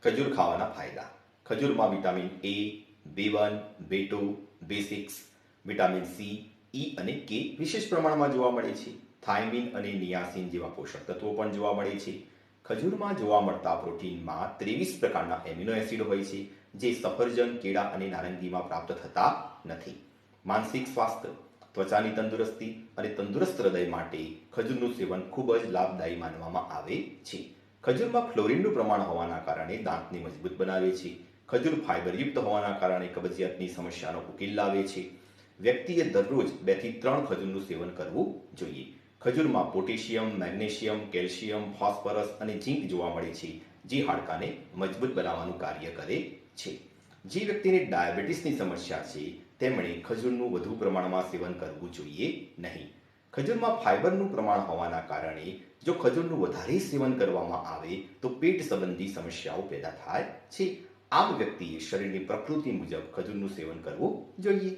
ખજૂર ખાવાના ફાયદા. ખજૂરમાં vitamin A, B1, B2, B6, vitamin C, E અને કે વિશેષ પ્રમાણમાં જોવા મળે છે. થાઇમિન અને નિયાસિન જેવા પોષક તત્વો પણ જોવા મળે છે. ખજૂરમાં જોવા મળતા પ્રોટીનમાં 23 પ્રકારના એમિનો એસિડ હોય છે, જે સફરજન, કેળા અને નારંગીમાં પ્રાપ્ત થતા નથી. માનસિક સ્વાસ્થ્ય, ત્વચાની તંદુરસ્તી અને તંદુરસ્ત હૃદય માટે ખજૂરનું સેવન ખૂબ જ લાભદાયી માનવામાં આવે છે. ખજૂરમાં ફ્લોરિનનું પ્રમાણ હોવાના કારણે દાંતને મજબૂત બનાવે છે. ખજૂર ફાઇબરયુક્ત હોવાના કારણે કબજિયાતની સમસ્યાનો ઉકેલ લાવે છે. વ્યક્તિએ દરરોજ 2 થી 3 ખજૂરનું સેવન કરવું જોઈએ. ખજૂરમાં પોટેશિયમ, મેગ્નેશિયમ, કેલ્શિયમ, ફોસ્ફરસ અને ઝીંક જોવા મળે છે, જે હાડકાને મજબૂત બનાવવાનું કાર્ય કરે છે. જે વ્યક્તિને ડાયાબિટીસની સમસ્યા છે તેમણે ખજૂરનું વધુ પ્રમાણમાં સેવન કરવું જોઈએ નહીં. ખજૂરમાં ફાઇબરનું પ્રમાણ હોવાના કારણે જો ખજૂરનું વધારે સેવન કરવામાં આવે તો પેટ સંબંધી સમસ્યાઓ પેદા થાય છે. આમ વ્યક્તિએ શરીરની પ્રકૃતિ મુજબ ખજૂરનું સેવન કરવું જોઈએ.